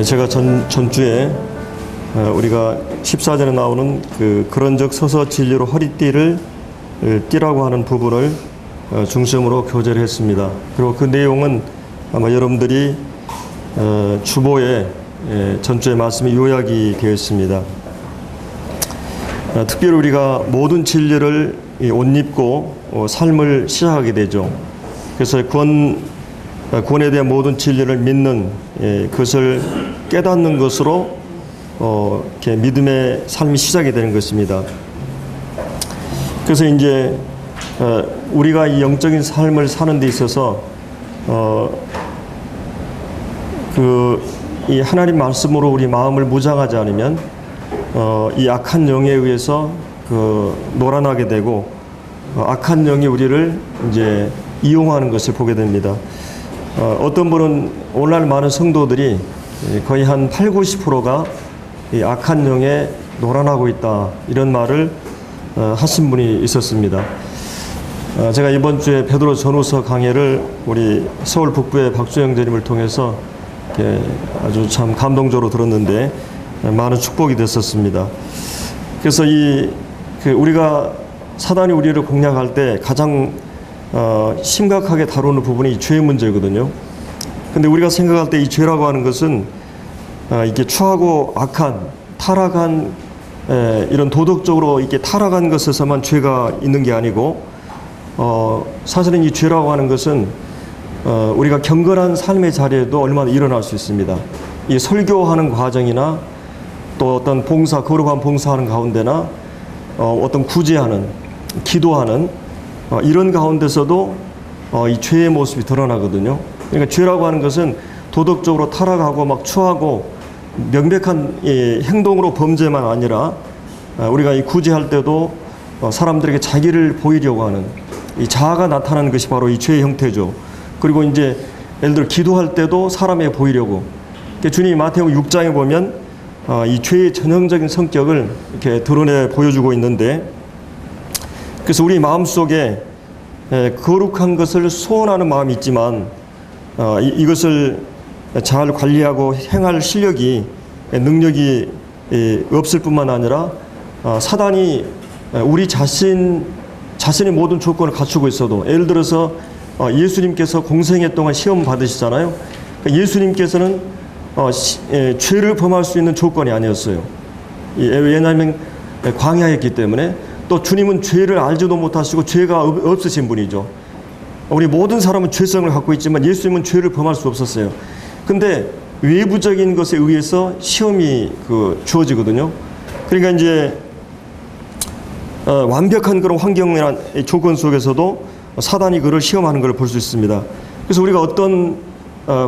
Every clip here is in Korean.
제가 전주에 우리가 14절에 나오는 그런즉 서서 진리로 허리띠를 띠라고 하는 부분을 중심으로 교제를 했습니다. 그리고 그 내용은 아마 여러분들이 주보에 전주의 말씀이 요약이 되어 있습니다. 특별히 우리가 모든 진리를 옷 입고 삶을 시작하게 되죠. 그래서 구원에 대한 모든 진리를 믿는 그것을 깨닫는 것으로 이렇게 믿음의 삶이 시작이 되는 것입니다. 그래서 이제 우리가 이 영적인 삶을 사는 데 있어서 이 하나님 말씀으로 우리 마음을 무장하지 않으면 이 악한 영에 의해서 놀아나게 되고 악한 영이 우리를 이제 이용하는 것을 보게 됩니다. 어떤 분은 오늘날 많은 성도들이 거의 한 80~90%가 이 악한 영에 놀아나고 있다, 이런 말을 하신 분이 있었습니다. 제가 이번 주에 베드로 전후서 강해를 우리 서울 북부의 박주영 재림을 통해서 아주 참 감동적으로 들었는데 많은 축복이 됐었습니다. 그래서 우리가 사단이 우리를 공략할 때 가장 심각하게 다루는 부분이 이 죄의 문제거든요. 근데 우리가 생각할 때 이 죄라고 하는 것은 이게 추하고 악한, 타락한, 이런 도덕적으로 이렇게 타락한 것에서만 죄가 있는 게 아니고, 사실은 이 죄라고 하는 것은 우리가 경건한 삶의 자리에도 얼마나 일어날 수 있습니다. 이 설교하는 과정이나 또 어떤 봉사, 거룩한 봉사하는 가운데나 어떤 구제하는, 기도하는 이런 가운데서도 이 죄의 모습이 드러나거든요. 그러니까 죄라고 하는 것은 도덕적으로 타락하고 막 추하고 명백한 행동으로 범죄만 아니라 우리가 이 구제할 때도 사람들에게 자기를 보이려고 하는 이 자아가 나타나는 것이 바로 이 죄의 형태죠. 그리고 이제 예를 들어 기도할 때도 사람에게 보이려고, 주님이 마태복음 6장에 보면 이 죄의 전형적인 성격을 이렇게 드러내 보여주고 있는데, 그래서 우리 마음속에 거룩한 것을 소원하는 마음이 있지만 이것을 잘 관리하고 행할 실력이, 능력이 없을 뿐만 아니라 사단이 우리 자신의 모든 조건을 갖추고 있어도, 예를 들어서 예수님께서 공생애 동안 시험 받으시잖아요. 예수님께서는 죄를 범할 수 있는 조건이 아니었어요. 왜냐하면 광야였기 때문에. 또 주님은 죄를 알지도 못하시고 죄가 없으신 분이죠. 우리 모든 사람은 죄성을 갖고 있지만 예수님은 죄를 범할 수 없었어요. 근데 외부적인 것에 의해서 시험이 주어지거든요. 그러니까 이제 완벽한 그런 환경이나 조건 속에서도 사단이 그를 시험하는 걸 볼 수 있습니다. 그래서 우리가 어떤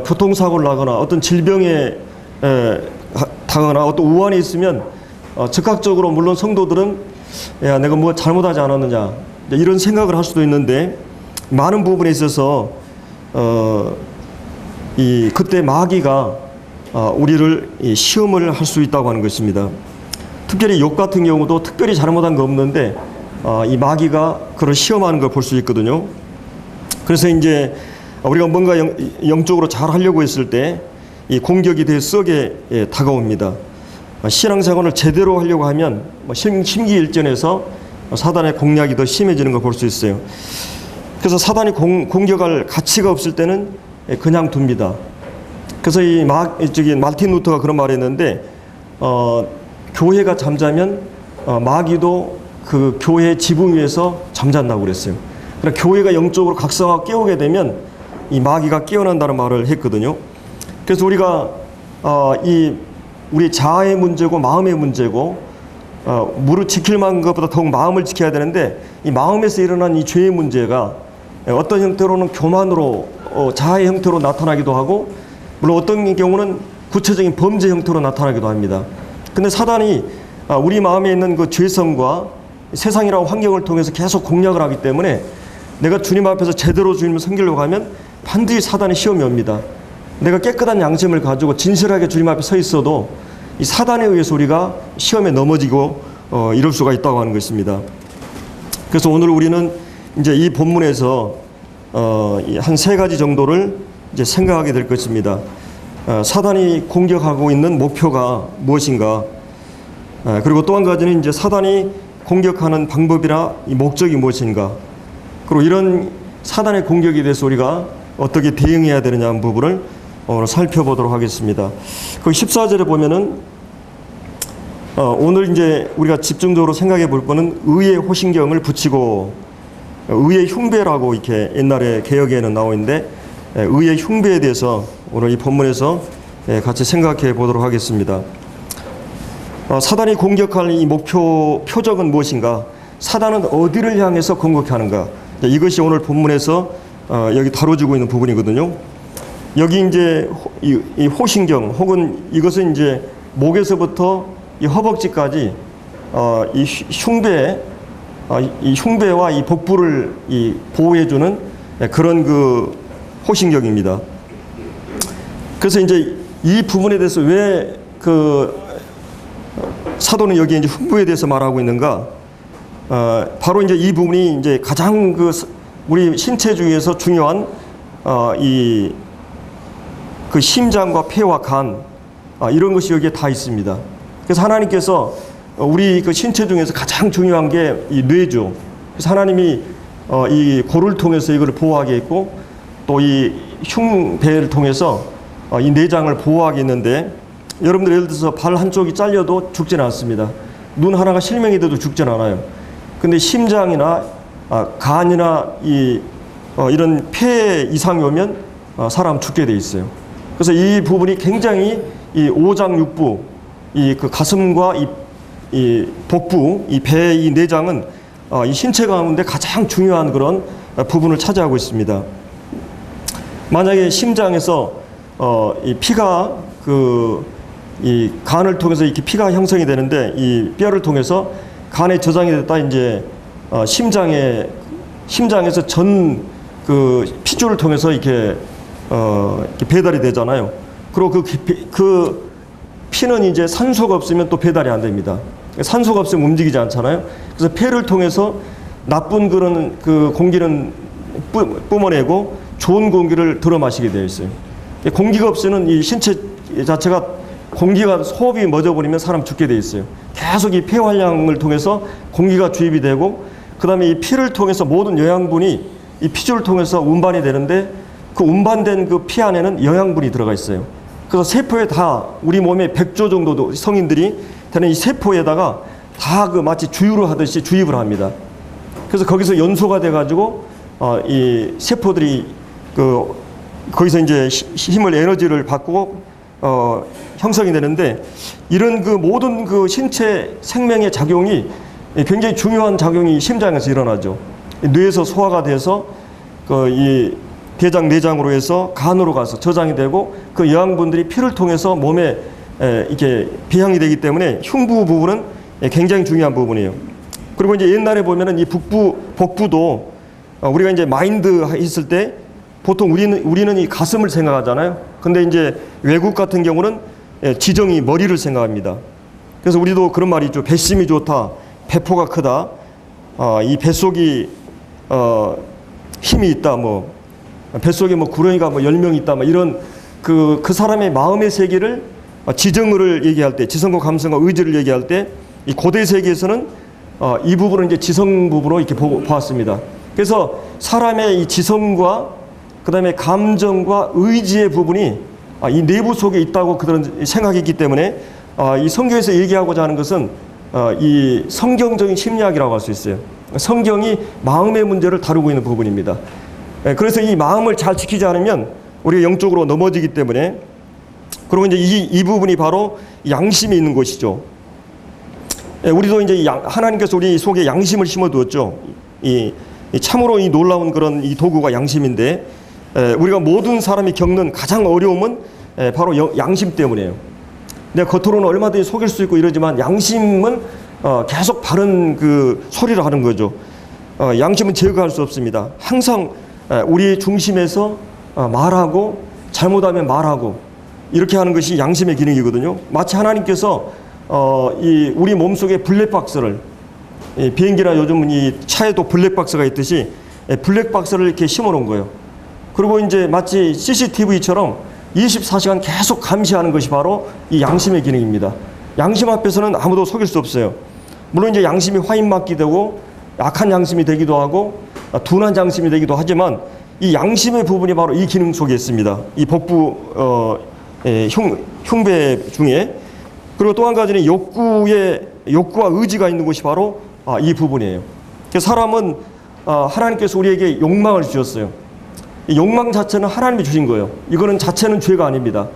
교통사고를 나거나 어떤 질병에 당하거나 어떤 우환이 있으면 즉각적으로, 물론 성도들은 야, 내가 뭐 잘못하지 않았느냐, 이런 생각을 할 수도 있는데, 많은 부분에 있어서 그때 마귀가 우리를 시험을 할 수 있다고 하는 것입니다. 특별히 욥 같은 경우도 특별히 잘못한 거 없는데 이 마귀가 그를 시험하는 걸 볼 수 있거든요. 그래서 이제 우리가 뭔가 영적으로 잘 하려고 했을 때 이 공격이 되게 세게 다가옵니다. 신앙생활을 제대로 하려고 하면 심기일전에서 사단의 공략이 더 심해지는 걸 볼 수 있어요. 그래서 사단이 공격할 가치가 없을 때는 그냥 둡니다. 그래서 마틴 루터가 그런 말을 했는데, 교회가 잠자면 마귀도 그 교회의 지붕 위에서 잠잔다고 그랬어요. 그러니까 교회가 영적으로 각성하고 깨우게 되면 이 마귀가 깨어난다는 말을 했거든요. 그래서 우리가 우리 자아의 문제고 마음의 문제고, 무릇 지킬 만한 것보다 더욱 마음을 지켜야 되는데, 이 마음에서 일어난 이 죄의 문제가 어떤 형태로는 교만으로, 자아의 형태로 나타나기도 하고, 물론 어떤 경우는 구체적인 범죄 형태로 나타나기도 합니다. 근데 사단이 우리 마음에 있는 그 죄성과 세상이라고 환경을 통해서 계속 공략을 하기 때문에, 내가 주님 앞에서 제대로 주님을 섬기려고 하면 반드시 사단의 시험이 옵니다. 내가 깨끗한 양심을 가지고 진실하게 주님 앞에 서 있어도 이 사단에 의해서 우리가 시험에 넘어지고 이럴 수가 있다고 하는 것입니다. 그래서 오늘 우리는 이제 이 본문에서 한 3가지 정도를 이제 생각하게 될 것입니다. 사단이 공격하고 있는 목표가 무엇인가? 그리고 또 한 가지는 이제 사단이 공격하는 방법이나 이 목적이 무엇인가? 그리고 이런 사단의 공격에 대해서 우리가 어떻게 대응해야 되느냐 하는 부분을 오늘 살펴보도록 하겠습니다. 그 14절에 보면은 오늘 이제 우리가 집중적으로 생각해 볼 거는 의의 호신경을 붙이고 의의 흉배라고 이렇게 옛날에 개역에는 나와 있는데 의의 흉배에 대해서 오늘 이 본문에서 같이 생각해 보도록 하겠습니다. 사단이 공격할 이 표적은 무엇인가? 사단은 어디를 향해서 공격하는가? 이것이 오늘 본문에서 여기 다뤄지고 있는 부분이거든요. 여기 이제 이 호신경 혹은 이것은 이제 목에서부터 이 허벅지까지 이 흉배와 이 복부를 이 보호해주는 그런 그 호신경입니다. 그래서 이제 이 부분에 대해서 왜 그 사도는 여기 이제 흉부에 대해서 말하고 있는가? 바로 이제 이 부분이 이제 가장 그 우리 신체 중에서 중요한 이 그 심장과 폐와 간 이런 것이 여기에 다 있습니다. 그래서 하나님께서 우리 그 신체 중에서 가장 중요한 게 이 뇌죠. 그래서 하나님이 이 고를 통해서 이걸 보호하게 했고 또 이 흉배를 통해서 이 내장을 보호하게 했는데 여러분들 예를 들어서 발 한쪽이 잘려도 죽지는 않습니다. 눈 하나가 실명이 돼도 죽지는 않아요. 근데 심장이나 간이나 이런 폐 이상이 오면 사람 죽게 돼 있어요. 그래서 이 부분이 굉장히 이 오장육부, 이 그 가슴과 이 복부, 이 배, 이 내장은 이 신체 가운데 가장 중요한 그런 부분을 차지하고 있습니다. 만약에 심장에서 이 피가 이 간을 통해서 이렇게 피가 형성이 되는데 이 뼈를 통해서 간에 저장이 됐다 이제 심장에서 전 그 피줄을 통해서 이렇게 배달이 되잖아요. 그리고 그 피는 이제 산소가 없으면 또 배달이 안 됩니다. 산소가 없으면 움직이지 않잖아요. 그래서 폐를 통해서 나쁜 그런 그 공기는 뿜어내고 좋은 공기를 들어 마시게 되어 있어요. 공기가 없으면 이 신체 자체가 공기가 호흡이 멎어버리면 사람 죽게 되어 있어요. 계속 이 폐활량을 통해서 공기가 주입이 되고 그 다음에 이 피를 통해서 모든 영양분이 이 피줄을 통해서 운반이 되는데 그 운반된 그 피 안에는 영양분이 들어가 있어요. 그래서 세포에 다 우리 몸에 100조 정도 성인들이 되는 이 세포에다가 다 그 마치 주유를 하듯이 주입을 합니다. 그래서 거기서 연소가 돼가지고 이 세포들이 거기서 이제 힘을 에너지를 받고 형성이 되는데 이런 그 모든 그 신체 생명의 작용이 굉장히 중요한 작용이 심장에서 일어나죠. 뇌에서 소화가 돼서 이 대장 내장으로 해서 간으로 가서 저장이 되고 그 영양분들이 피를 통해서 몸에 이렇게 배양이 되기 때문에 흉부 부분은 굉장히 중요한 부분이에요. 그리고 이제 옛날에 보면은 이 복부도 우리가 이제 마인드 있을 때 보통 우리는 이 가슴을 생각하잖아요. 근데 이제 외국 같은 경우는 지정이 머리를 생각합니다. 그래서 우리도 그런 말이 있죠. 배심이 좋다. 배포가 크다. 이 뱃속이 힘이 있다. 뭐 뱃속에 뭐 구렁이가 뭐 10명 있다. 뭐 이런 그 사람의 마음의 세계를 지정을 얘기할 때, 지성과 감성과 의지를 얘기할 때 이 고대 세계에서는 이 부분을 이제 지성 부분으로 이렇게 보았습니다. 그래서 사람의 이 지성과 그다음에 감정과 의지의 부분이 이 내부 속에 있다고 그런 생각이 있기 때문에 이 성경에서 얘기하고자 하는 것은 이 성경적인 심리학이라고 할 수 있어요. 성경이 마음의 문제를 다루고 있는 부분입니다. 그래서 이 마음을 잘 지키지 않으면 우리가 영적으로 넘어지기 때문에 그리고 이제 이 부분이 바로 양심이 있는 것이죠. 우리도 이제 하나님께서 우리 속에 양심을 심어두었죠. 참으로 이 놀라운 그런 이 도구가 양심인데 우리가 모든 사람이 겪는 가장 어려움은 바로 양심 때문이에요. 내가 겉으로는 얼마든지 속일 수 있고 이러지만 양심은 계속 바른 그 소리를 하는 거죠. 양심은 제거할 수 없습니다. 항상 우리 중심에서 말하고 잘못하면 말하고 이렇게 하는 것이 양심의 기능이거든요. 마치 하나님께서 우리 몸속에 블랙박스를 비행기나 요즘은 이 차에도 블랙박스가 있듯이 블랙박스를 이렇게 심어 놓은 거예요. 그리고 이제 마치 CCTV처럼 24시간 계속 감시하는 것이 바로 이 양심의 기능입니다. 양심 앞에서는 아무도 속일 수 없어요. 물론 이제 양심이 화인맞게 되고 악한 양심이 되기도 하고 둔한 양심이 되기도 하지만 이 양심의 부분이 바로 이 기능 속에 있습니다. 이 복부 흉배 중에. 그리고 또 한 가지는 욕구와 의지가 있는 것이 바로 이 부분이에요. 사람은 하나님께서 우리에게 욕망을 주셨어요. 이 욕망 자체는 하나님이 주신 거예요. 이거는 자체는 죄가 아닙니다.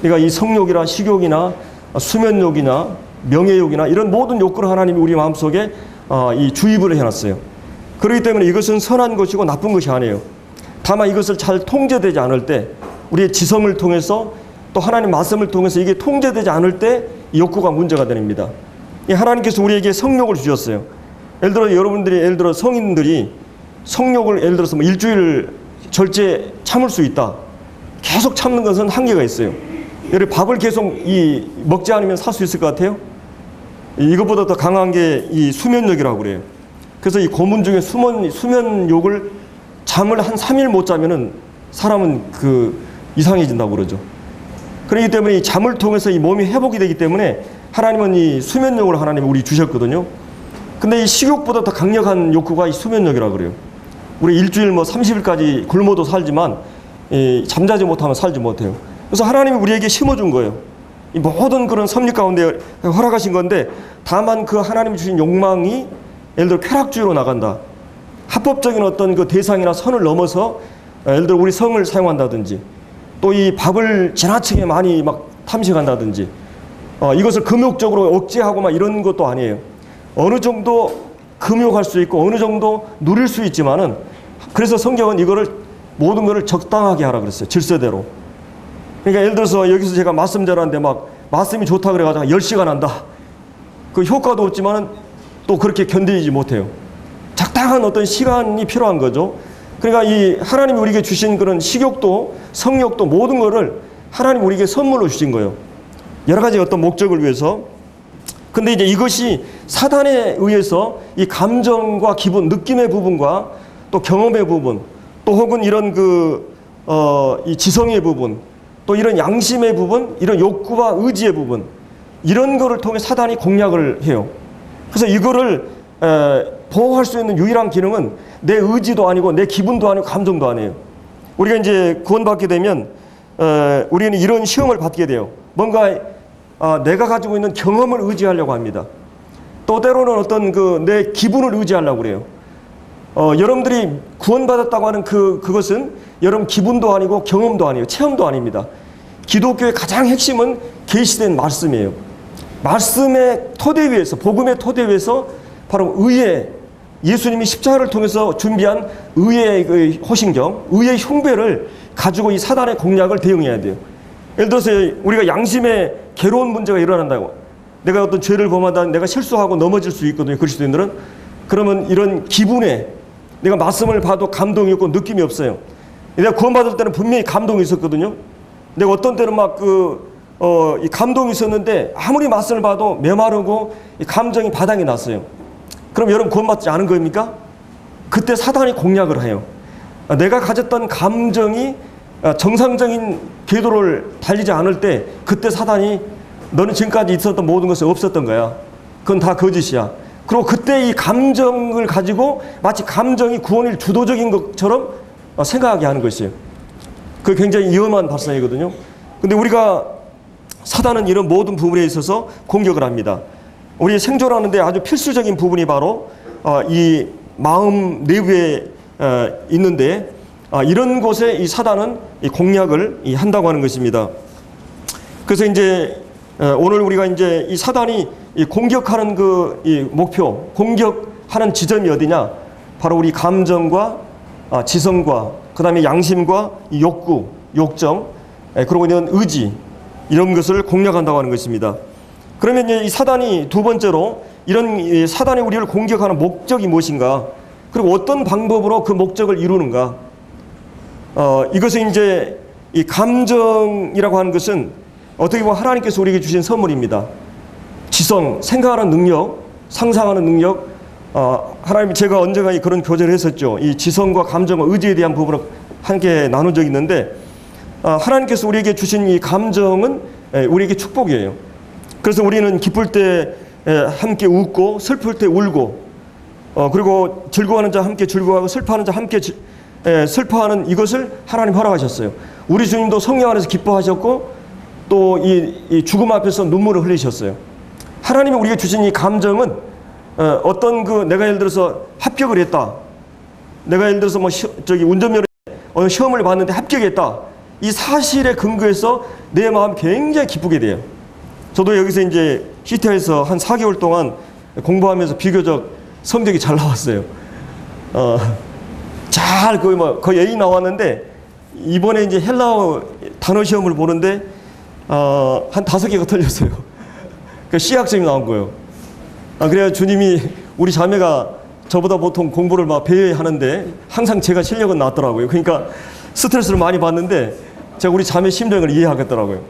그러니까 이 성욕이나 식욕이나 수면욕이나 명예욕이나 이런 모든 욕구를 하나님이 우리 마음속에 이 주입을 해놨어요. 그렇기 때문에 이것은 선한 것이고 나쁜 것이 아니에요. 다만 이것을 잘 통제되지 않을 때, 우리의 지성을 통해서 또 하나님 말씀을 통해서 이게 통제되지 않을 때 이 욕구가 문제가 됩니다. 하나님께서 우리에게 성욕을 주셨어요. 예를 들어 여러분들이, 예를 들어 성인들이 성욕을 예를 들어서 뭐 일주일 절제 참을 수 있다. 계속 참는 것은 한계가 있어요. 여러분 밥을 계속 먹지 않으면 살 수 있을 것 같아요? 이것보다 더 강한 게 이 수면욕이라고 그래요. 그래서 이 고문 중에 수면욕을 잠을 한 3일 못 자면은 사람은 이상해진다고 그러죠. 그렇기 때문에 이 잠을 통해서 이 몸이 회복이 되기 때문에 하나님은 이 수면욕을 하나님이 우리 주셨거든요. 근데 이 식욕보다 더 강력한 욕구가 이 수면욕이라고 그래요. 우리 일주일 30일까지 굶어도 살지만 잠자지 못하면 살지 못해요. 그래서 하나님이 우리에게 심어준 거예요. 이 모든 그런 섭리 가운데 허락하신 건데, 다만 그 하나님이 주신 욕망이 예를 들어 쾌락주의로 나간다. 합법적인 어떤 그 대상이나 선을 넘어서 예를 들어 우리 성을 사용한다든지, 또 이 밥을 지나치게 많이 막 탐식한다든지, 이것을 금욕적으로 억제하고 막 이런 것도 아니에요. 어느 정도 금욕할 수 있고 어느 정도 누릴 수 있지만은, 그래서 성경은 이거를 모든 것을 적당하게 하라 그랬어요. 질서대로. 그러니까 예를 들어서 여기서 제가 말씀 전하는데 막 말씀이 좋다 그래가지고 10시간 한다. 그 효과도 없지만은 또 그렇게 견디지 못해요. 적당한 어떤 시간이 필요한 거죠. 그러니까 이 하나님이 우리에게 주신 그런 식욕도 성욕도 모든 거를 하나님이 우리에게 선물로 주신 거예요. 여러 가지 어떤 목적을 위해서. 근데 이제 이것이 사단에 의해서 이 감정과 기분, 느낌의 부분과 또 경험의 부분, 또 혹은 이런 이 지성의 부분, 또 이런 양심의 부분, 이런 욕구와 의지의 부분, 이런 거를 통해 사단이 공략을 해요. 그래서 이거를 보호할 수 있는 유일한 기능은 내 의지도 아니고 내 기분도 아니고 감정도 아니에요. 우리가 이제 구원받게 되면 우리는 이런 시험을 받게 돼요. 뭔가 내가 가지고 있는 경험을 의지하려고 합니다. 또 때로는 어떤 내 기분을 의지하려고 그래요. 여러분들이 구원받았다고 하는 그것은 여러분 기분도 아니고 경험도 아니에요. 체험도 아닙니다. 기독교의 가장 핵심은 계시된 말씀이에요. 말씀의 토대 위에서, 복음의 토대 위에서 바로 의의, 예수님이 십자가를 통해서 준비한 의의 호신경, 의의 흉배를 가지고 이 사단의 공략을 대응해야 돼요. 예를 들어서 우리가 양심에 괴로운 문제가 일어난다고, 내가 어떤 죄를 범하다 내가 실수하고 넘어질 수 있거든요. 그리스도인들은. 그러면 이런 기분에 내가 말씀을 봐도 감동이 없고 느낌이 없어요. 내가 구원받을 때는 분명히 감동이 있었거든요. 내가 어떤 때는 이 감동이 있었는데 아무리 말씀을 봐도 메마르고 이 감정이 바닥이 났어요. 그럼 여러분 구원받지 않은 겁니까? 그때 사단이 공략을 해요. 내가 가졌던 감정이 정상적인 궤도를 달리지 않을 때, 그때 사단이 너는 지금까지 있었던 모든 것이 없었던 거야. 그건 다 거짓이야. 그리고 그때 이 감정을 가지고 마치 감정이 구원일 주도적인 것처럼 생각하게 하는 것이에요. 그게 굉장히 위험한 발상이거든요. 근데 우리가 사단은 이런 모든 부분에 있어서 공격을 합니다. 우리 생존하는데 아주 필수적인 부분이 바로 이 마음 내부에 있는데, 이런 곳에 이 사단은 이 공략을 한다고 하는 것입니다. 그래서 이제 오늘 우리가 이제 이 사단이 이 공격하는 이 목표, 공격하는 지점이 어디냐? 바로 우리 감정과 지성과 그다음에 양심과 이 욕구, 욕정, 그리고 이런 의지, 이런 것을 공략한다고 하는 것입니다. 그러면 이 사단이 두 번째로 이런 사단이 우리를 공격하는 목적이 무엇인가? 그리고 어떤 방법으로 그 목적을 이루는가? 이것은 이제 이 감정이라고 하는 것은 어떻게 보면 하나님께서 우리에게 주신 선물입니다. 지성, 생각하는 능력, 상상하는 능력. 하나님이, 제가 언젠가 그런 교제를 했었죠. 이 지성과 감정과 의지에 대한 부분을 함께 나눈 적이 있는데, 하나님께서 우리에게 주신 이 감정은 우리에게 축복이에요. 그래서 우리는 기쁠 때 함께 웃고 슬플 때 울고 그리고 즐거워하는 자 함께 즐거워하고 슬퍼하는 자 함께 슬퍼하는 이것을 하나님 허락하셨어요. 우리 주님도 성령 안에서 기뻐하셨고 또 이 죽음 앞에서 눈물을 흘리셨어요. 하나님이 우리에게 주신 이 감정은 어떤 내가 예를 들어서 합격을 했다. 내가 예를 들어서 운전면허 어느 시험을 봤는데 합격했다. 이 사실에 근거해서 내 마음 굉장히 기쁘게 돼요. 저도 여기서 이제 시티에서 한 4개월 동안 공부하면서 비교적 성적이 잘 나왔어요. 거의 A 나왔는데 이번에 이제 헬라어 단어 시험을 보는데 한 5개가 틀렸어요. 그 C 학점이 나온 거예요. 그래야 주님이 우리 자매가 저보다 보통 공부를 막 배회하는데 항상 제가 실력은 낮더라고요. 그러니까 스트레스를 많이 받는데 제가 우리 자매 심정을 이해하겠더라고요.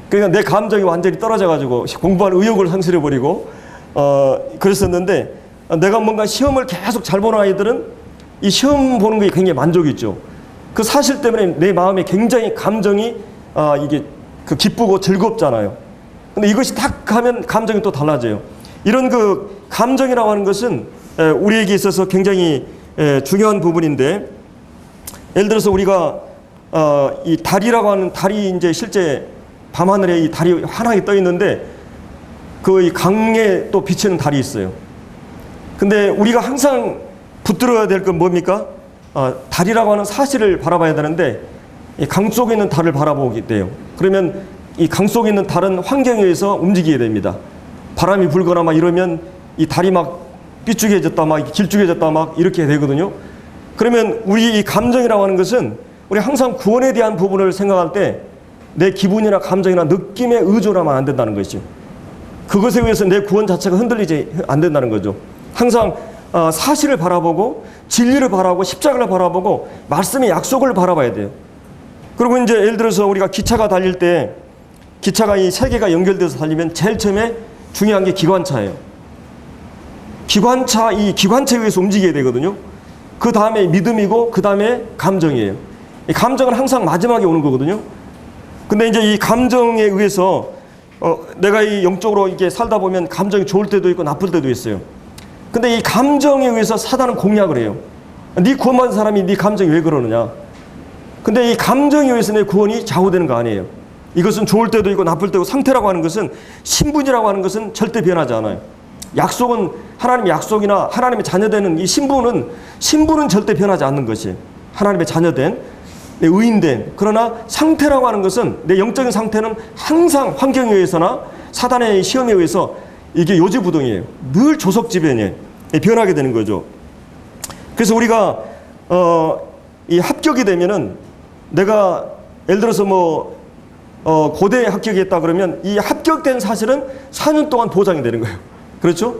그러니까 내 감정이 완전히 떨어져가지고 공부할 의욕을 상실해버리고 그랬었는데 내가 뭔가 시험을 계속 잘 보는 아이들은 이 시험 보는 게 굉장히 만족이 있죠. 그 사실 때문에 내 마음에 굉장히 감정이 이게 기쁘고 즐겁잖아요. 근데 이것이 딱 하면 감정이 또 달라져요. 이런 감정이라고 하는 것은 우리에게 있어서 굉장히 중요한 부분인데 예를 들어서 우리가 이 달이라고 하는 달이 이제 실제 밤하늘에 이 달이 환하게 떠 있는데 이 강에 또 비치는 달이 있어요. 근데 우리가 항상 붙들어야 될 건 뭡니까? 달이라고 하는 사실을 바라봐야 되는데 이 강 속에 있는 달을 바라보게 돼요. 그러면 이 강 속에 있는 달은 환경에 의해서 움직이게 됩니다. 바람이 불거나 막 이러면 이 달이 막 삐죽해졌다 막 길쭉해졌다 막 이렇게 되거든요. 그러면 우리 이 감정이라고 하는 것은 우리 항상 구원에 대한 부분을 생각할 때 내 기분이나 감정이나 느낌에 의존하면 안 된다는 것이죠. 그것에 의해서 내 구원 자체가 흔들리지 안 된다는 거죠. 항상 사실을 바라보고 진리를 바라보고 십자가를 바라보고 말씀의 약속을 바라봐야 돼요. 그리고 이제 예를 들어서 우리가 기차가 달릴 때 기차가 이 세 개가 연결돼서 달리면 제일 처음에 중요한 게 기관차예요. 이 기관차에 의해서 움직여야 되거든요. 그 다음에 믿음이고 그 다음에 감정이에요. 이 감정은 항상 마지막에 오는 거거든요. 근데 이제 이 감정에 의해서 내가 이 영적으로 이렇게 살다 보면 감정이 좋을 때도 있고 나쁠 때도 있어요. 근데 이 감정에 의해서 사단은 공략을 해요. 네 구원받은 사람이 네 감정이 왜 그러느냐. 근데 이 감정에 의해서 내 구원이 좌우되는 거 아니에요. 이것은 좋을 때도 있고 나쁠 때고 상태라고 하는 것은 신분이라고 하는 것은 절대 변하지 않아요. 약속은 하나님의 약속이나 하나님의 자녀되는 이 신분은 절대 변하지 않는 것이에요. 하나님의 자녀된 내 의인된 그러나 상태라고 하는 것은 내 영적인 상태는 항상 환경에 의해서나 사단의 시험에 의해서 이게 요지부동이에요. 늘 조석지변에 변하게 되는 거죠. 그래서 우리가 이 합격이 되면은 내가 예를 들어서 고대에 합격했다 그러면 이 합격된 사실은 4년 동안 보장이 되는 거예요. 그렇죠?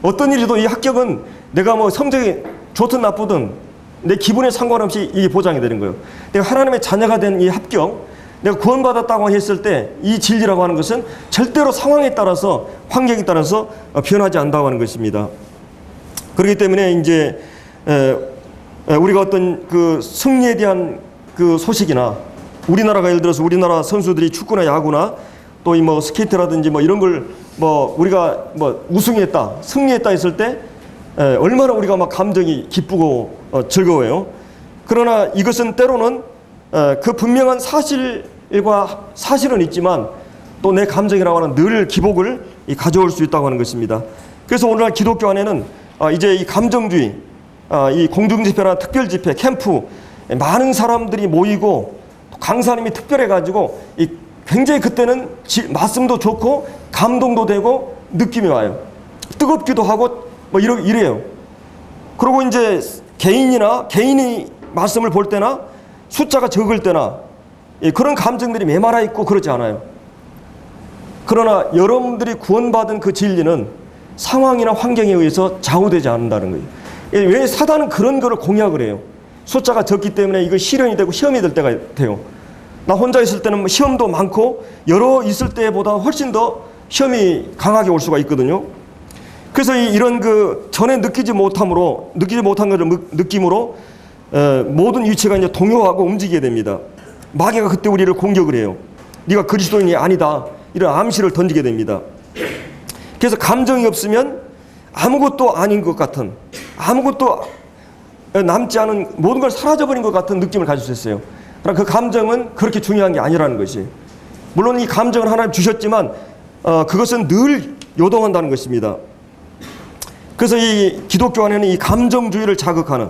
어떤 일이도 이 합격은 내가 성적이 좋든 나쁘든 내 기분에 상관없이 이게 보장이 되는 거예요. 내가 하나님의 자녀가 된 이 합격, 내가 구원받았다고 했을 때 이 진리라고 하는 것은 절대로 상황에 따라서 환경에 따라서 변하지 않는다고 하는 것입니다. 그렇기 때문에 이제 우리가 어떤 승리에 대한 소식이나 우리나라가 예를 들어서 우리나라 선수들이 축구나 야구나 또 스케이트라든지 이런 걸 우리가 우승했다, 승리했다 했을 때 얼마나 우리가 막 감정이 기쁘고 즐거워요. 그러나 이것은 때로는 그 분명한 사실은 있지만 또 내 감정이라고 하는 늘 기복을 가져올 수 있다고 하는 것입니다. 그래서 오늘날 기독교 안에는 이제 이 감정주의, 이 공동집회나 특별집회, 캠프 많은 사람들이 모이고 강사님이 특별해가지고 굉장히 그때는 말씀도 좋고 감동도 되고 느낌이 와요. 뜨겁기도 하고 이래요. 그리고 이제 개인이 말씀을 볼 때나 숫자가 적을 때나 그런 감정들이 메말아 있고 그러지 않아요. 그러나 여러분들이 구원받은 그 진리는 상황이나 환경에 의해서 좌우되지 않는다는 거예요. 왜 사단은 그런 거를 공략을 해요. 숫자가 적기 때문에 이거 시련이 되고 시험이 될 때가 돼요. 나 혼자 있을 때는 시험도 많고 여러 있을 때보다 훨씬 더 시험이 강하게 올 수가 있거든요. 그래서 이런 전에 느끼지 못한 것을 느낌으로 모든 위치가 이제 동요하고 움직이게 됩니다. 마귀가 그때 우리를 공격을 해요. 네가 그리스도인이 아니다, 이런 암시를 던지게 됩니다. 그래서 감정이 없으면 아무것도 아닌 것 같은, 아무것도 남지 않은, 모든 걸 사라져버린 것 같은 느낌을 가질 수 있어요. 그러나 그 감정은 그렇게 중요한 게 아니라는 것이, 물론 이 감정을 하나님 주셨지만 그것은 늘 요동한다는 것입니다. 그래서 이 기독교 안에는 이 감정주의를 자극하는,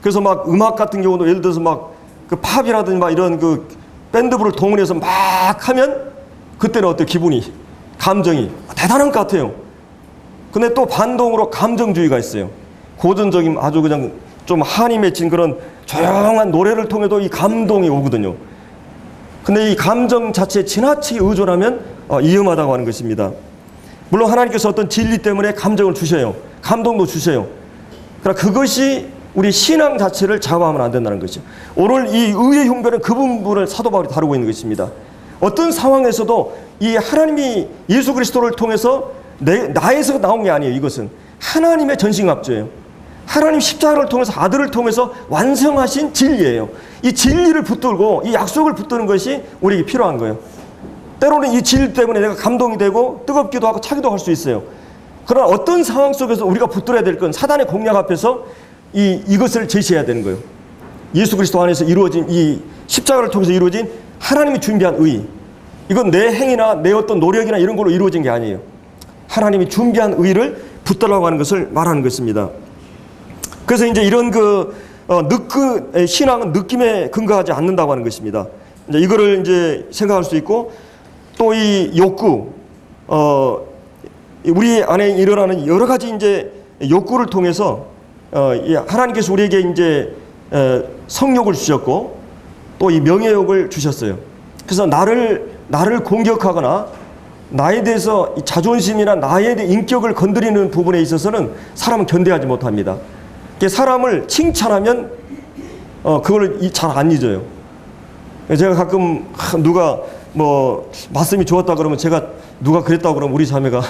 그래서 막 음악 같은 경우도 예를 들어서 막 그 팝이라든지 막 이런 그 밴드부를 동원해서 막 하면 그때는 어때 기분이, 감정이 대단한 것 같아요. 근데 또 반동으로 감정주의가 있어요. 고전적인 아주 그냥 좀 한이 맺힌 그런 조용한 노래를 통해도 이 감동이 오거든요. 근데 이 감정 자체에 지나치게 의존하면 위험하다고 하는 것입니다. 물론 하나님께서 어떤 진리 때문에 감정을 주셔요. 감동도 주셔요. 그러나 그것이 우리 신앙 자체를 좌우하면 안 된다는 것이죠. 오늘 이 의의 흉배는 그 부분을 사도 바울이 다루고 있는 것입니다. 어떤 상황에서도 이 하나님이 예수 그리스도를 통해서 나에서 나온 게 아니에요. 이것은 하나님의 전신갑주예요. 하나님 십자가를 통해서, 아들을 통해서 완성하신 진리예요. 이 진리를 붙들고 이 약속을 붙드는 것이 우리에게 필요한 거예요. 때로는 이 진리 때문에 내가 감동이 되고 뜨겁기도 하고 차기도 할 수 있어요. 그러나 어떤 상황 속에서 우리가 붙들어야 될 건 사단의 공략 앞에서 이것을 제시해야 되는 거예요. 예수 그리스도 안에서 이루어진 이 십자가를 통해서 이루어진 하나님이 준비한 의, 이건 내 행위나 내 어떤 노력이나 이런 걸로 이루어진 게 아니에요. 하나님이 준비한 의를 붙들라고 하는 것을 말하는 것입니다. 그래서 이제 이런 신앙은 느낌에 근거하지 않는다고 하는 것입니다. 이제 이거를 이제 생각할 수 있고, 또 이 욕구, 우리 안에 일어나는 여러 가지 이제 욕구를 통해서 하나님께서 우리에게 이제 성욕을 주셨고 또 이 명예욕을 주셨어요. 그래서 나를 공격하거나 나에 대해서 자존심이나 나에 대해 인격을 건드리는 부분에 있어서는 사람은 견뎌하지 못합니다. 사람을 칭찬하면 그걸 잘 안 잊어요. 제가 가끔 누가 뭐 말씀이 좋았다 그러면, 제가 누가 그랬다고 그러면 우리 자매가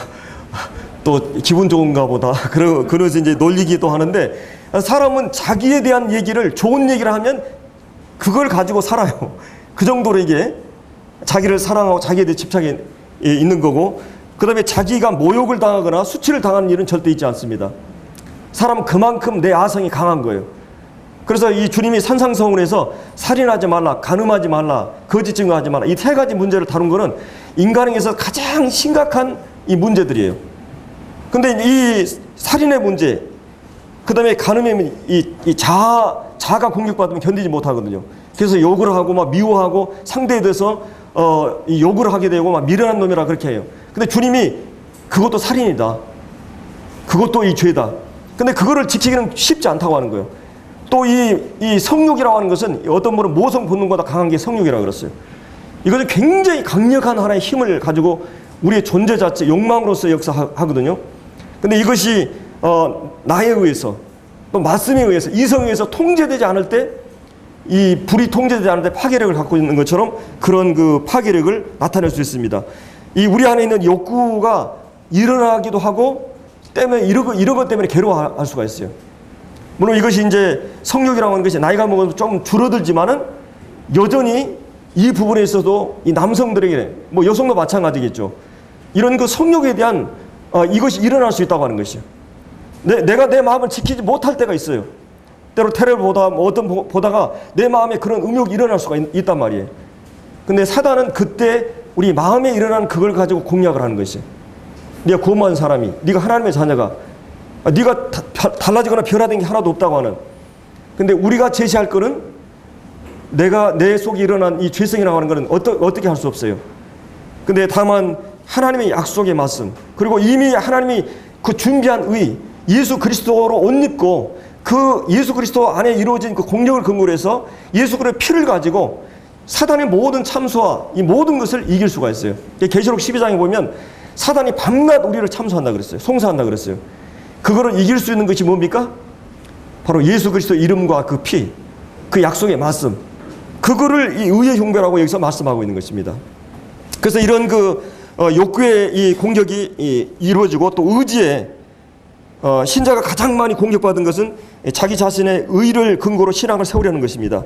또 기분 좋은가 보다 그러면서 이제 놀리기도 하는데, 사람은 자기에 대한 얘기를, 좋은 얘기를 하면 그걸 가지고 살아요. 그 정도로 이게 자기를 사랑하고 자기에 대해 집착이 있는 거고, 그 다음에 자기가 모욕을 당하거나 수치를 당하는 일은 절대 있지 않습니다. 사람은 그만큼 내 아성이 강한 거예요. 그래서 이 주님이 산상성훈에서 살인하지 말라, 간음하지 말라, 거짓 증거하지 말라, 이 세 가지 문제를 다룬 거는 인간에게서 가장 심각한 이 문제들이에요. 근데 이 살인의 문제, 그 다음에 간음의 이 자아가 공격받으면 견디지 못하거든요. 그래서 욕을 하고 막 미워하고 상대에 대해서 이 욕을 하게 되고 막 미련한 놈이라 그렇게 해요. 근데 주님이 그것도 살인이다, 그것도 이 죄다. 근데 그거를 지키기는 쉽지 않다고 하는 거예요. 또 이 성욕이라고 하는 것은 어떤 분은 모성 본능보다 강한 게 성욕이라고 그랬어요. 이것은 굉장히 강력한 하나의 힘을 가지고 우리의 존재 자체, 욕망으로서 역사하거든요. 근데 이것이 나에 의해서, 또 말씀에 의해서, 이성에 의해서 통제되지 않을 때, 이 불이 통제되지 않을 때 파괴력을 갖고 있는 것처럼 그런 그 파괴력을 나타낼 수 있습니다. 이 우리 안에 있는 욕구가 일어나기도 하고, 때문에 이런 것 때문에 괴로워할 수가 있어요. 물론 이것이 이제 성욕이라고 하는 것이 나이가 먹어도 좀 줄어들지만은 여전히 이 부분에 있어도 이 남성들에게, 뭐 여성도 마찬가지겠죠. 이런 그 성욕에 대한 이것이 일어날 수 있다고 하는 것이요. 내가 내 마음을 지키지 못할 때가 있어요. 때로 테레비를 보다가 내 마음에 그런 음욕이 일어날 수가 있단 말이에요. 근데 사단은 그때 우리 마음에 일어나는 그걸 가지고 공략을 하는 것이에요. 네가 고마운 사람이, 네가 하나님의 자녀가, 네가 달라지거나 변화된 게 하나도 없다고 하는. 근데 우리가 제시할 거는, 내 속에 일어난 이 죄성이라고 하는 거는 어떻게 할 수 없어요. 근데 다만 하나님의 약속의 말씀, 그리고 이미 하나님이 그 준비한 의, 예수 그리스도로 옷 입고 그 예수 그리스도 안에 이루어진 그 공력을 근거로 해서 예수 그리스도의 피를 가지고 사단의 모든 참수와 이 모든 것을 이길 수가 있어요. 계시록 12장에 보면 사단이 밤낮 우리를 참수한다 그랬어요. 송사한다 그랬어요. 그거를 이길 수 있는 것이 뭡니까? 바로 예수 그리스도 이름과 그 피, 그 약속의 말씀, 그거를 이 의의 흉배라고 여기서 말씀하고 있는 것입니다. 그래서 이런 그 욕구의 이 공격이 이루어지고, 또 의지에 신자가 가장 많이 공격받은 것은 자기 자신의 의를 근거로 신앙을 세우려는 것입니다.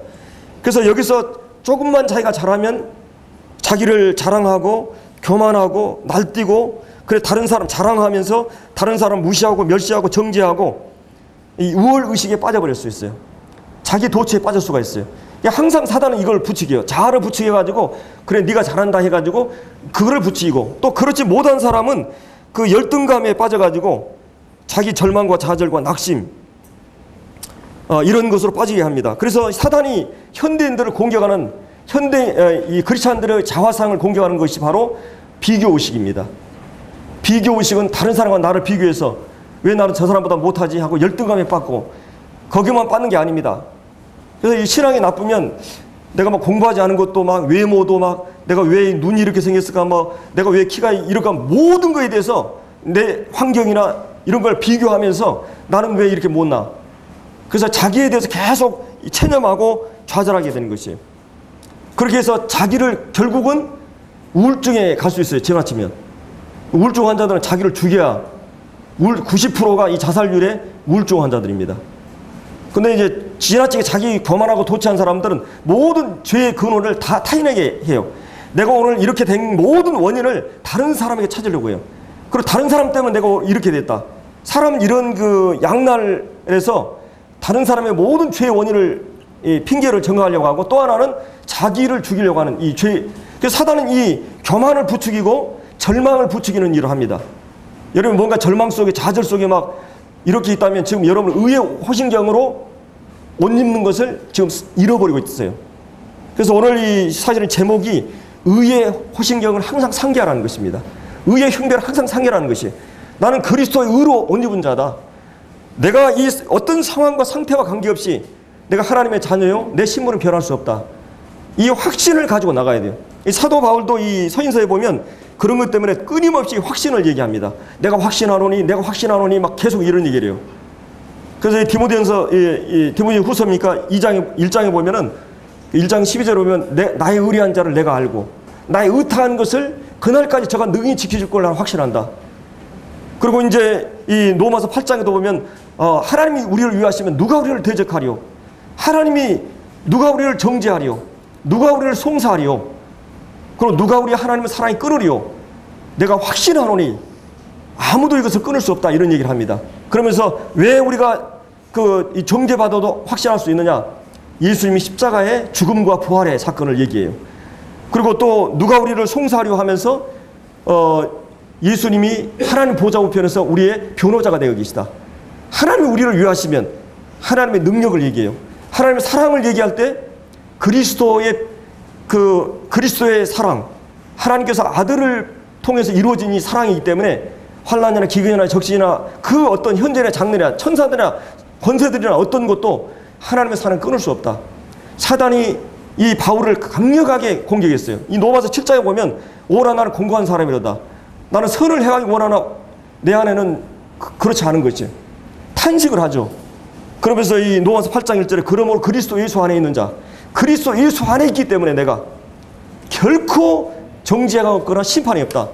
그래서 여기서 조금만 자기가 잘하면 자기를 자랑하고 교만하고 날뛰고, 그래 다른 사람 자랑하면서 다른 사람 무시하고 멸시하고 정죄하고 이 우월의식에 빠져버릴 수 있어요. 자기 도취에 빠질 수가 있어요. 항상 사단은 이걸 부추겨요. 자아를 부추겨가지고 그래 네가 잘한다 해가지고 그거를 부추기고, 또 그렇지 못한 사람은 그 열등감에 빠져가지고 자기 절망과 좌절과 낙심 이런 것으로 빠지게 합니다. 그래서 사단이 현대인들을 공격하는 이 크리스찬들의 자화상을 공격하는 것이 바로 비교의식입니다. 비교의식은 다른 사람과 나를 비교해서 왜 나는 저 사람보다 못하지 하고 열등감에 빠지고 거기만 빠는 게 아닙니다. 그래서 이 신앙이 나쁘면 내가 막 공부하지 않은 것도 막 외모도 막 내가 왜 눈이 이렇게 생겼을까, 뭐 내가 왜 키가 이럴까, 모든 거에 대해서 내 환경이나 이런 걸 비교하면서 나는 왜 이렇게 못나. 그래서 자기에 대해서 계속 체념하고 좌절하게 되는 것이에요. 그렇게 해서 자기를 결국은 우울증에 갈 수 있어요. 지나치면. 우울증 환자들은 자기를 죽여야 90%가 이 자살률의 우울증 환자들입니다. 근데 이제 지나치게 자기 교만하고 도취한 사람들은 모든 죄의 근원을 다 타인에게 해요. 내가 오늘 이렇게 된 모든 원인을 다른 사람에게 찾으려고 해요. 그리고 다른 사람 때문에 내가 이렇게 됐다. 사람은 이런 그 양날에서 다른 사람의 모든 죄의 원인을 핑계를 정하려고 하고, 또 하나는 자기를 죽이려고 하는 이 죄. 그래서 사단은 이 교만을 부추기고 절망을 부추기는 일을 합니다. 여러분 뭔가 절망 속에 좌절 속에 막 이렇게 있다면 지금 여러분 의의 호신경으로 옷 입는 것을 지금 잃어버리고 있어요. 그래서 오늘 이 사실은 제목이 의의 호신경을 항상 상기하라는 것입니다. 의의 흉배를 항상 상기하라는 것이, 나는 그리스도의 의로 옷 입은 자다. 내가 이 어떤 상황과 상태와 관계없이 내가 하나님의 자녀요, 내 신분은 변할 수 없다. 이 확신을 가지고 나가야 돼요. 이 사도 바울도 이 서신서에 보면 그런 것 때문에 끊임없이 확신을 얘기합니다. 내가 확신하노니 막 계속 이런 얘기를 해요. 그래서 디모데전서 디모데 후서입니까? 1장에 보면은 1장 12절에 보면 나의 의리한 자를 내가 알고 나의 의탁한 것을 그날까지 저가 능히 지켜줄 걸 나는 확신한다. 그리고 이제 이 로마서 8장에도 보면 하나님이 우리를 위하시면 누가 우리를 대적하리요? 하나님이 누가 우리를 정죄하리요? 누가 우리를 송사하리요? 그리고 누가 우리 하나님의 사랑이 끊으리요? 내가 확신하노니 아무도 이것을 끊을 수 없다, 이런 얘기를 합니다. 그러면서 왜 우리가 이 정죄받아도 확신할 수 있느냐? 예수님이 십자가의 죽음과 부활의 사건을 얘기해요. 그리고 또 누가 우리를 송사하려 하면서 예수님이 하나님 보좌 우편에서 우리의 변호자가 되어 계시다. 하나님이 우리를 위하시면 하나님의 능력을 얘기해요. 하나님의 사랑을 얘기할 때 그리스도의 사랑, 하나님께서 아들을 통해서 이루어진 이 사랑이기 때문에 환난이나 기근이나 적신이나 그 어떤 현재나 장래나 천사들이나 권세들이나 어떤 것도 하나님의 사랑을 끊을 수 없다. 사단이 이 바울을 강력하게 공격했어요. 이 로마서 7장에 보면 오라 나는 공고한 사람이로다. 나는 선을 행하기 원하나 내 안에는 그렇지 않은 거지. 탄식을 하죠. 그러면서 이 로마서 8장 1절에 그러므로 그리스도 예수 안에 있는 자, 그리스도 예수 안에 있기 때문에 내가 결코 정죄가 없거나 심판이 없다.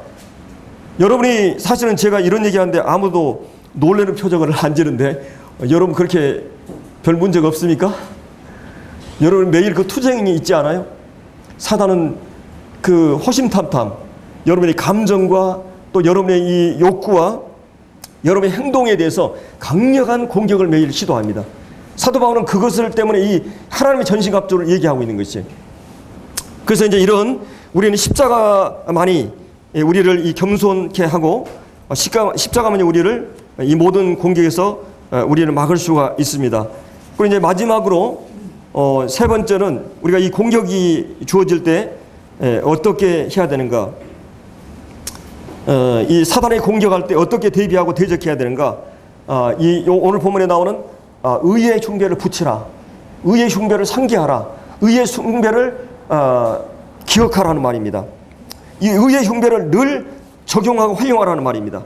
여러분이 사실은 제가 이런 얘기하는데 아무도 놀라는 표정을 안 지는데 여러분 그렇게 별 문제가 없습니까? 여러분 매일 그 투쟁이 있지 않아요? 사단은 그 허심탄탐, 여러분의 감정과 또 여러분의 이 욕구와 여러분의 행동에 대해서 강력한 공격을 매일 시도합니다. 사도 바울은 그것을 때문에 이 하나님의 전신갑주를 얘기하고 있는 것이에요. 그래서 이제 이런 우리는 십자가만이 우리를 이 겸손케 하고 십자가만이 우리를 이 모든 공격에서 우리를 막을 수가 있습니다. 그리고 이제 마지막으로 세 번째는 우리가 이 공격이 주어질 때 어떻게 해야 되는가? 이 사단의 공격할 때 어떻게 대비하고 대적해야 되는가? 오늘 본문에 나오는 의의 흉배를 붙이라, 의의 흉배를 상기하라, 의의 흉배를 기억하라는 말입니다. 이 의의 흉배를 늘 적용하고 활용하라는 말입니다.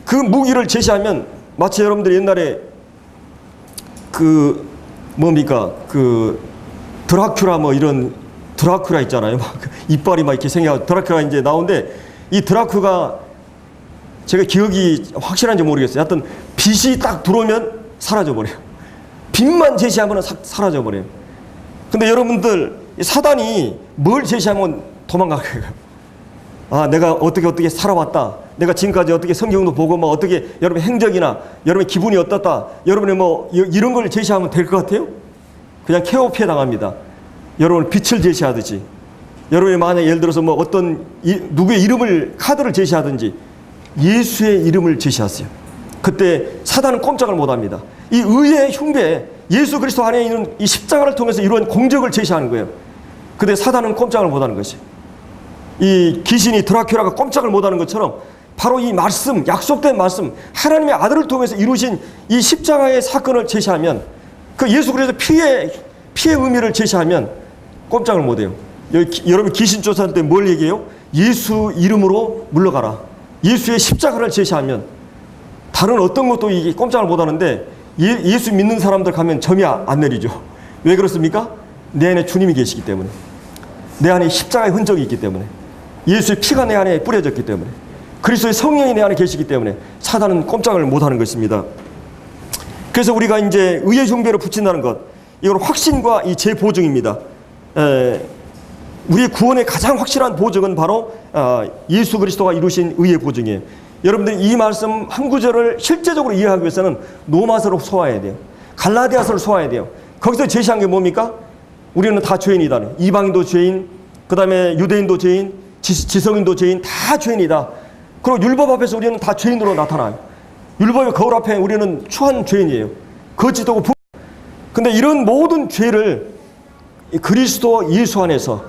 그 무기를 제시하면 마치 여러분들이 옛날에 드라큘라 뭐 이런 드라큘라 있잖아요. 막 이빨이 막 이렇게 생겨서 드라큘라 이제 나오는데 이 드라큘라가 제가 기억이 확실한지 모르겠어요. 하여튼 빛이 딱 들어오면 사라져버려요. 빛만 제시하면 사라져버려요. 근데 여러분들 이 사단이 뭘 제시하면 도망가게 해요. 아, 내가 어떻게 살아왔다. 내가 지금까지 어떻게 성경도 보고 뭐 어떻게 여러분 행적이나 여러분의 기분이 어떻다. 여러분의 뭐 이런 걸 제시하면 될 것 같아요? 그냥 케오피해 당합니다. 여러분 빛을 제시하듯이. 여러분이 만약 예를 들어서 뭐 어떤 누구의 이름을 카드를 제시하든지 예수의 이름을 제시하세요. 그때 사단은 꼼짝을 못합니다. 이 의의 흉배, 예수 그리스도 안에 있는 이 십자가를 통해서 이루어진 공적을 제시하는 거예요. 근데 사단은 꼼짝을 못하는 것이. 이 귀신이 드라큘라가 꼼짝을 못하는 것처럼 바로 이 말씀, 약속된 말씀, 하나님의 아들을 통해서 이루신 이 십자가의 사건을 제시하면, 그 예수 그리스도 피의 의미를 제시하면 꼼짝을 못해요. 여러분 귀신 쫓아낼 때 뭘 얘기해요? 예수 이름으로 물러가라. 예수의 십자가를 제시하면 다른 어떤 것도 이게 꼼짝을 못하는데 예수 믿는 사람들 가면 점이 안 내리죠. 왜 그렇습니까? 내 안에 주님이 계시기 때문에, 내 안에 십자가의 흔적이 있기 때문에, 예수의 피가 내 안에 뿌려졌기 때문에, 그리스도의 성령이 내 안에 계시기 때문에 사단은 꼼짝을 못하는 것입니다. 그래서 우리가 이제 의의 흉배로 붙인다는 것, 이건 확신과 이 재보증입니다. 우리의 구원의 가장 확실한 보증은 바로 예수 그리스도가 이루신 의의 보증이에요. 여러분들 이 말씀 한 구절을 실제적으로 이해하기 위해서는 로마서를 소화해야 돼요. 갈라디아서를 소화해야 돼요. 거기서 제시한 게 뭡니까? 우리는 다 죄인이다. 이방인도 죄인, 그 다음에 유대인도 죄인, 지성인도 죄인, 다 죄인이다. 그리고 율법 앞에서 우리는 다 죄인으로 나타나요. 율법의 거울 앞에 우리는 추한 죄인이에요. 거짓하고 근데 이런 모든 죄를 그리스도 예수 안에서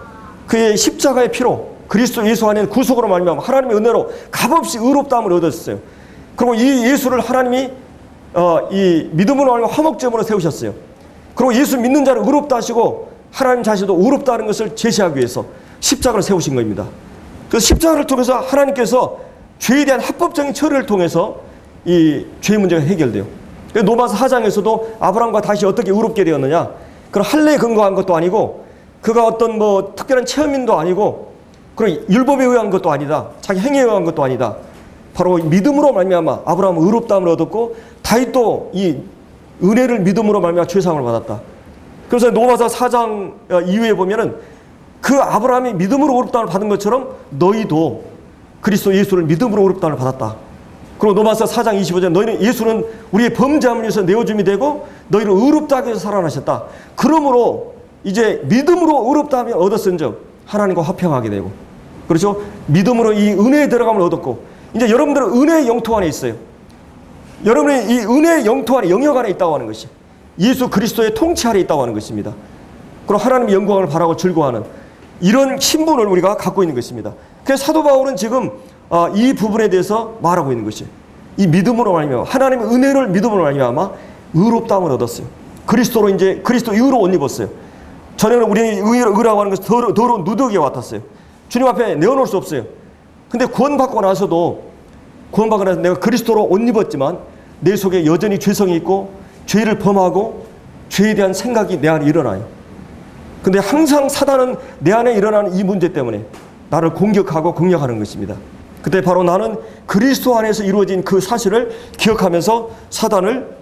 그의 십자가의 피로, 그리스도 예수 안에 구속으로 말미암아 하나님의 은혜로 값없이 의롭다함을 얻었어요. 그리고 이 예수를 하나님이 이 믿음으로 말미암아 화목제물로 세우셨어요. 그리고 예수 믿는 자를 의롭다 하시고 하나님 자신도 의롭다는 것을 제시하기 위해서 십자가를 세우신 겁니다. 그래서 십자가를 통해서 하나님께서 죄에 대한 합법적인 처리를 통해서 이 죄 문제가 해결돼요. 로마서 4장에서도 아브라함과 다시 어떻게 의롭게 되었느냐, 그런 할례에 근거한 것도 아니고, 그가 어떤 뭐 특별한 체험인도 아니고, 그리고 율법에 의한 것도 아니다, 자기 행위에 의한 것도 아니다. 바로 믿음으로 말미암아 아브라함은 의롭다함을 얻었고, 다윗도 이 은혜를 믿음으로 말미암아 죄사함을 받았다. 그래서 로마서 4장 이후에 보면은 그 아브라함이 믿음으로 의롭다함을 받은 것처럼 너희도 그리스도 예수를 믿음으로 의롭다함을 받았다. 그리고 로마서 4장 25절, 너희는 예수는 우리의 범죄함을 위해서 내어줌이 되고 너희를 의롭다 하기 위해서 살아나셨다. 그러므로 이제 믿음으로 의롭다함을 얻었은즉 하나님과 화평하게 되고, 그렇죠? 믿음으로 이 은혜에 들어감을 얻었고, 이제 여러분들은 은혜의 영토 안에 있어요. 여러분이 이 은혜의 영토 안에, 영역 안에 있다고 하는 것이 예수 그리스도의 통치 아래 있다고 하는 것입니다. 그리고 하나님의 영광을 바라고 즐거워하는 이런 신분을 우리가 갖고 있는 것입니다. 그래서 사도 바울은 지금 이 부분에 대해서 말하고 있는 것이, 이 믿음으로 말미암아, 하나님의 은혜를 믿음으로 말미암아 의롭다함을 얻었어요. 그리스도로 이제 그리스도 이후로 옷 입었어요. 전에는 우리의 의라고 하는 것은 더러운 누더기에 같았어요. 주님 앞에 내어놓을 수 없어요. 근데 구원받고 나서도, 구원받고 나서 내가 그리스도로 옷 입었지만 내 속에 여전히 죄성이 있고 죄를 범하고 죄에 대한 생각이 내 안에 일어나요. 근데 항상 사단은 내 안에 일어나는 이 문제 때문에 나를 공격하고 공략하는 것입니다. 그때 바로 나는 그리스도 안에서 이루어진 그 사실을 기억하면서 사단을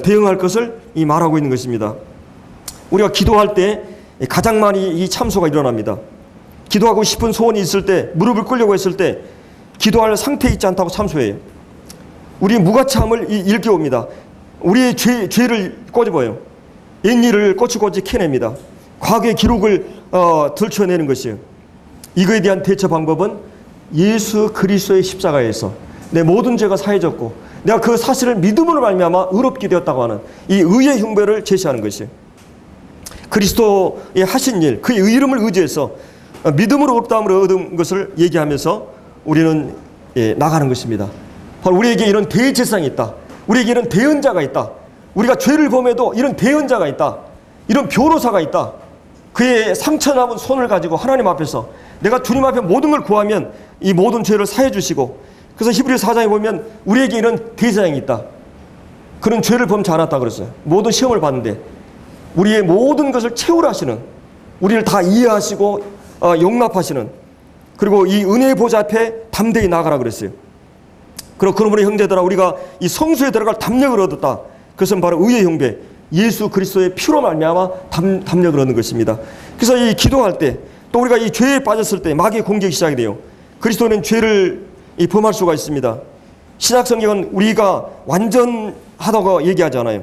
대응할 것을 말하고 있는 것입니다. 우리가 기도할 때 가장 많이 이 참소가 일어납니다. 기도하고 싶은 소원이 있을 때, 무릎을 꿇려고 했을 때 기도할 상태에 있지 않다고 참소해요. 우리의 무가참을 일깨웁니다. 우리의 죄를 꼬집어요. 옛일을 꼬치꼬치 캐냅니다. 과거의 기록을 들춰내는 것이에요. 이거에 대한 대처 방법은 예수 그리스도의 십자가에서 내 모든 죄가 사해졌고 내가 그 사실을 믿음으로 말미암아 의롭게 되었다고 하는 이 의의 흉배를 제시하는 것이에요. 그리스도의 하신 일, 그의 이름을 의지해서 믿음으로 의롭다함을 얻은 것을 얘기하면서 우리는 나가는 것입니다. 바로 우리에게 이런 대제사장이 있다. 우리에게 이런 대언자가 있다. 우리가 죄를 범해도 이런 대언자가 있다. 이런 변호사가 있다. 그의 상처 남은 손을 가지고 하나님 앞에서 내가 주님 앞에 모든 걸 구하면 이 모든 죄를 사해 주시고, 그래서 히브리서 4장에 보면 우리에게 이런 대제사장이 있다. 그는 죄를 범치 않았다 그랬어요. 모든 시험을 받는데 우리의 모든 것을 채우라 하시는, 우리를 다 이해하시고 용납하시는, 그리고 이 은혜의 보좌 앞에 담대히 나가라 그랬어요. 그러므로 형제들아, 우리가 이 성소에 들어갈 담력을 얻었다. 그것은 바로 의의 흉배, 예수 그리스도의 피로 말미암아 담력을 얻는 것입니다. 그래서 이 기도할 때, 또 우리가 이 죄에 빠졌을 때 마귀의 공격이 시작이 돼요. 그리스도는 죄를 범할 수가 있습니다. 신약 성경은 우리가 완전하다고 얘기하잖아요.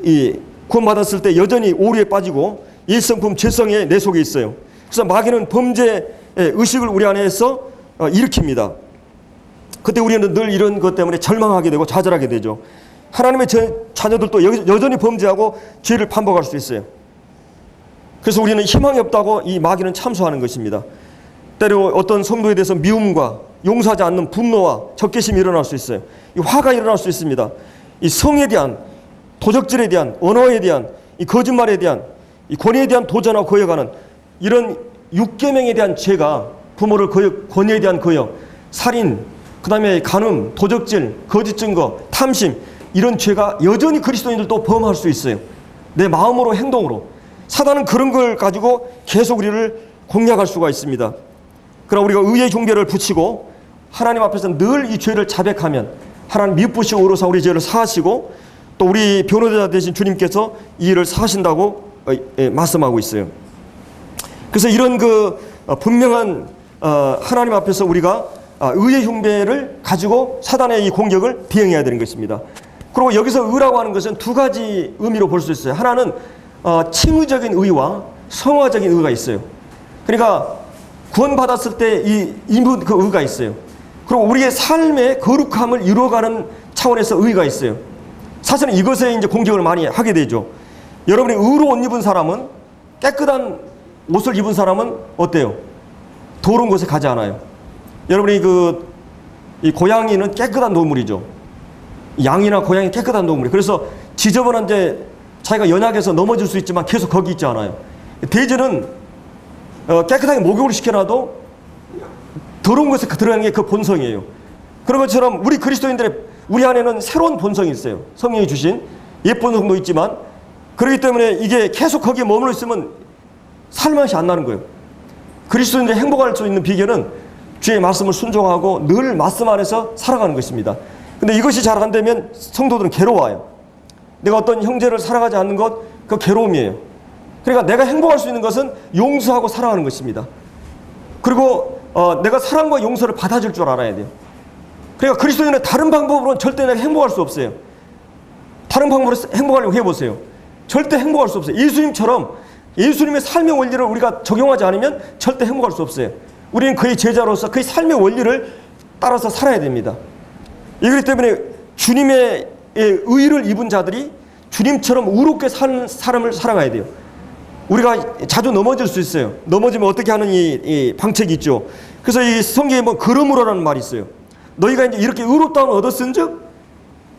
이 구원받았을 때 여전히 오류에 빠지고 일성품 죄성에 내 속에 있어요. 그래서 마귀는 범죄의 의식을 우리 안에서 일으킵니다. 그때 우리는 늘 이런 것 때문에 절망하게 되고 좌절하게 되죠. 하나님의 자녀들도 여전히 범죄하고 죄를 반복할 수 있어요. 그래서 우리는 희망이 없다고 이 마귀는 참소하는 것입니다. 때로 어떤 성도에 대해서 미움과 용서하지 않는 분노와 적개심이 일어날 수 있어요. 이 화가 일어날 수 있습니다. 이 성에 대한, 도적질에 대한, 언어에 대한, 이 거짓말에 대한, 이 권위에 대한 도전하고 거역하는 이런 육계명에 대한 죄가, 부모를 거역, 권위에 대한 거역, 살인, 그 다음에 간음, 도적질, 거짓 증거, 탐심, 이런 죄가 여전히 그리스도인들도 범할 수 있어요. 내 마음으로, 행동으로. 사단은 그런 걸 가지고 계속 우리를 공략할 수가 있습니다. 그러나 우리가 의의 흉배를 붙이고 하나님 앞에서 늘 이 죄를 자백하면 하나님 미쁘시고 의로사 우리 죄를 사하시고 또 우리 변호자 되신 주님께서 이 일을 사하신다고 말씀하고 있어요. 그래서 이런 분명한 하나님 앞에서 우리가 의의 흉배를 가지고 사단의 이 공격을 대응해야 되는 것입니다. 그리고 여기서 의라고 하는 것은 두 가지 의미로 볼 수 있어요. 하나는 칭의적인 의와 성화적인 의가 있어요. 그러니까 구원받았을 때 입은 그 의가 있어요. 그리고 우리의 삶의 거룩함을 이루어가는 차원에서 의가 있어요. 사실은 이것에 이제 공격을 많이 하게 되죠. 여러분이 의로 옷 입은 사람은, 깨끗한 옷을 입은 사람은 어때요? 더러운 곳에 가지 않아요. 여러분이 이 고양이는 깨끗한 동물이죠. 양이나 고양이 깨끗한 동물이. 그래서 지저분한 이제 자기가 연약해서 넘어질 수 있지만 계속 거기 있지 않아요. 돼지는 깨끗하게 목욕을 시켜놔도 더러운 곳에 들어가는 게 그 본성이에요. 그런 것처럼 우리 그리스도인들의 우리 안에는 새로운 본성이 있어요. 성령이 주신 옛 본성도 있지만, 그렇기 때문에 이게 계속 거기에 머물러 있으면 살맛이 안 나는 거예요. 그리스도인들이 행복할 수 있는 비결은 주의 말씀을 순종하고 늘 말씀 안에서 살아가는 것입니다. 근데 이것이 잘 안 되면 성도들은 괴로워요. 내가 어떤 형제를 사랑하지 않는 것, 그 괴로움이에요. 그러니까 내가 행복할 수 있는 것은 용서하고 사랑하는 것입니다. 그리고 내가 사랑과 용서를 받아줄 줄 알아야 돼요. 그러니까 그리스도인은 다른 방법으로는 절대 내가 행복할 수 없어요. 다른 방법으로 행복하려고 해보세요. 절대 행복할 수 없어요. 예수님처럼 예수님의 삶의 원리를 우리가 적용하지 않으면 절대 행복할 수 없어요. 우리는 그의 제자로서 그의 삶의 원리를 따라서 살아야 됩니다. 이렇기 때문에 주님의 의를 입은 자들이 주님처럼 의롭게 사는 사람을 사랑해야 돼요. 우리가 자주 넘어질 수 있어요. 넘어지면 어떻게 하는 이 방책이 있죠. 그래서 이 성경에 뭐 그러므로라는 말이 있어요. 너희가 이제 이렇게 의롭다함을 얻었은즉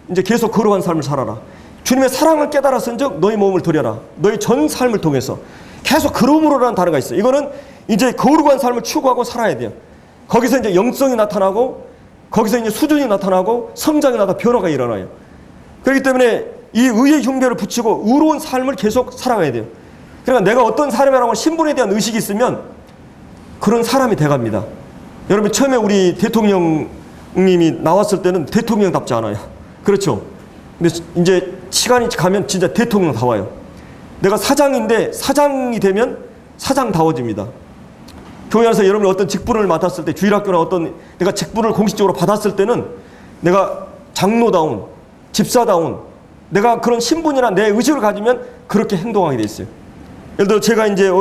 이제 계속 거룩한 삶을 살아라. 주님의 사랑을 깨달았은즉 너희 몸을 드려라. 너희 전 삶을 통해서 계속 그러므로라는 단어가 있어요. 이거는 이제 거룩한 삶을 추구하고 살아야 돼요. 거기서 이제 영성이 나타나고, 거기서 이제 수준이 나타나고, 성장이 나타나고 변화가 일어나요. 그렇기 때문에 이 의의 흉배를 붙이고 의로운 삶을 계속 살아가야 돼요. 그러니까 내가 어떤 사람이라고 신분에 대한 의식이 있으면 그런 사람이 돼갑니다. 여러분 처음에 우리 대통령님이 나왔을 때는 대통령답지 않아요. 그렇죠? 근데 이제 시간이 가면 진짜 대통령다워요. 내가 사장인데 사장이 되면 사장다워집니다. 교회 안에서 여러분이 어떤 직분을 맡았을 때, 주일학교나 어떤 내가 직분을 공식적으로 받았을 때는 내가 장로다운, 집사다운, 내가 그런 신분이나 내 의식을 가지면 그렇게 행동하게 돼 있어요. 예를 들어 제가 이제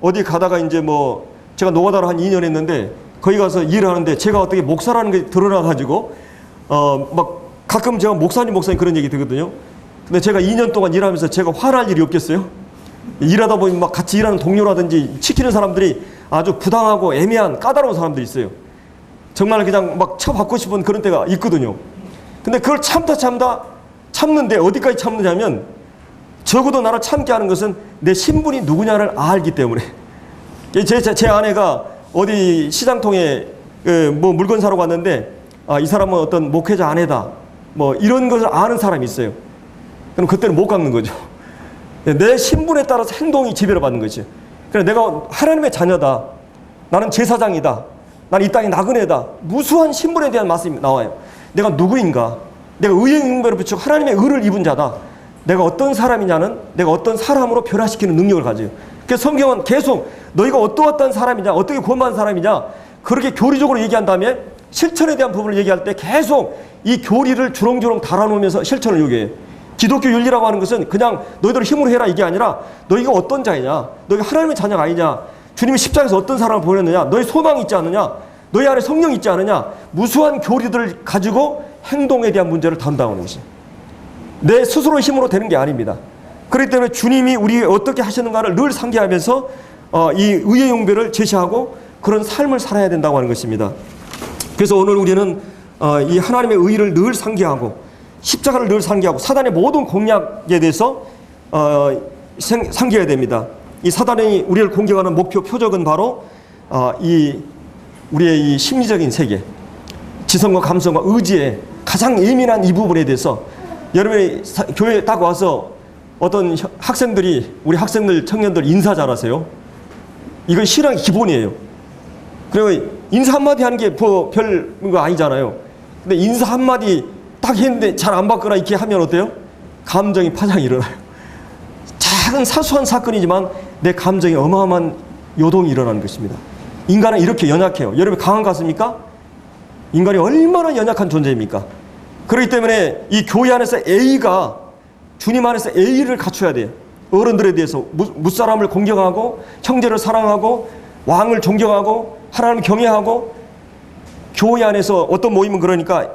어디 가다가 이제 뭐 제가 노가다를 한 2년 했는데 거기 가서 일을 하는데 제가 어떻게 목사라는 게 드러나가지고 막 가끔 제가 목사님 그런 얘기 듣거든요. 근데 제가 2년 동안 일하면서 제가 화날 일이 없겠어요? 일하다 보면 막 같이 일하는 동료라든지 시키는 사람들이 아주 부당하고 애매한 까다로운 사람들이 있어요. 정말 그냥 막 쳐받고 싶은 그런 때가 있거든요. 근데 그걸 참는데 어디까지 참느냐면 적어도 나를 참게 하는 것은 내 신분이 누구냐를 알기 때문에. 제 아내가 어디 시장통에 뭐 물건 사러 갔는데 이 사람은 어떤 목회자 아내다 뭐 이런 것을 아는 사람이 있어요. 그럼 그때는 못 깎는 거죠. 내 신분에 따라서 행동이 지배를 받는 거지. 그래서 내가 하나님의 자녀다. 나는 제사장이다. 나는 이 땅의 나그네다. 무수한 신분에 대한 말씀이 나와요. 내가 누구인가? 내가 의의 흉배를 붙이고 하나님의 의를 입은 자다. 내가 어떤 사람이냐는 내가 어떤 사람으로 변화시키는 능력을 가져요. 그래서 성경은 계속 너희가 어떠한 사람이냐, 어떻게 구원받은 사람이냐, 그렇게 교리적으로 얘기한 다음에 실천에 대한 부분을 얘기할 때 계속 이 교리를 주렁주렁 달아놓으면서 실천을 요구해요. 기독교 윤리라고 하는 것은 그냥 너희들 힘으로 해라 이게 아니라 너희가 어떤 자이냐, 너희가 하나님의 자녀가 아니냐, 주님이 십자가에서 어떤 사람을 보냈느냐, 너희 소망이 있지 않느냐, 너희 안에 성령이 있지 않느냐, 무수한 교리들을 가지고 행동에 대한 문제를 담당하는 것이에요. 내 스스로의 힘으로 되는 게 아닙니다. 그렇기 때문에 주님이 우리 어떻게 하시는가를 늘 상기하면서 이 의의 용배를 제시하고 그런 삶을 살아야 된다고 하는 것입니다. 그래서 오늘 우리는 이 하나님의 의를 늘 상기하고 십자가를 늘 상기하고 사단의 모든 공략에 대해서 상기해야 됩니다. 이 사단이 우리를 공격하는 목표 표적은 바로 우리의 이 심리적인 세계, 지성과 감성과 의지의 가장 예민한 이 부분에 대해서 여러분이 교회에 딱 와서 어떤 학생들이, 우리 학생들, 청년들 인사 잘하세요. 이건 신앙의 기본이에요. 그리고 인사 한마디 하는 게 별 거 아니잖아요. 근데 인사 한마디 딱 했는데 잘 안 받거나 이렇게 하면 어때요? 감정이 파장이 일어나요. 작은 사소한 사건이지만 내 감정에 어마어마한 요동이 일어나는 것입니다. 인간은 이렇게 연약해요. 여러분 강한 가슴입니까? 인간이 얼마나 연약한 존재입니까? 그렇기 때문에 이 교회 안에서 A가, 주님 안에서 A를 갖춰야 돼요. 어른들에 대해서 무사람을 공경하고 형제를 사랑하고 왕을 존경하고 하나님을 경외하고, 교회 안에서 어떤 모임은 그러니까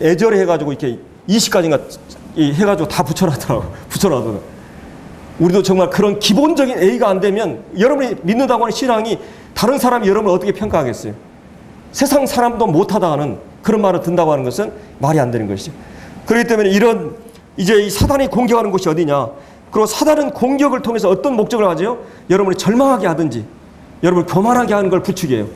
애절해 해가지고 이렇게 20가지인가 해가지고 다 붙여놔더라고요. 우리도 정말 그런 기본적인 A가 안 되면 여러분이 믿는다고 하는 신앙이 다른 사람이 여러분을 어떻게 평가하겠어요? 세상 사람도 못하다 하는 그런 말을 듣는다고 하는 것은 말이 안 되는 것이죠. 그렇기 때문에 이런 이제 이 사단이 공격하는 곳이 어디냐? 그리고 사단은 공격을 통해서 어떤 목적을 가져요? 여러분이 절망하게 하든지 여러분을 교만하게 하는 걸 부추겨요.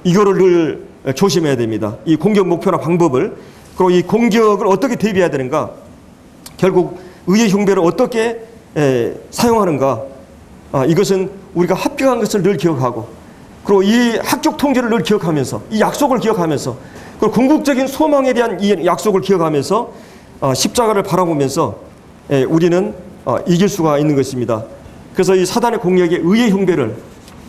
이거를 늘 조심해야 됩니다. 이 공격 목표나 방법을, 그리고 이 공격을 어떻게 대비해야 되는가? 결국 의의 흉배를 어떻게 사용하는가? 이것은 우리가 합격한 것을 늘 기억하고, 그리고 이 합격 통지를 늘 기억하면서, 이 약속을 기억하면서, 그리고 궁극적인 소망에 대한 이 약속을 기억하면서 십자가를 바라보면서 우리는 이길 수가 있는 것입니다. 그래서 이 사단의 공격에 의의 흉배를,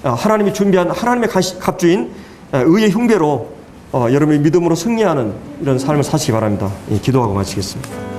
하나님이 준비한 하나님의 갑주인 의의 흉배로 여러분의 믿음으로 승리하는 이런 삶을 사시기 바랍니다. 기도하고 마치겠습니다.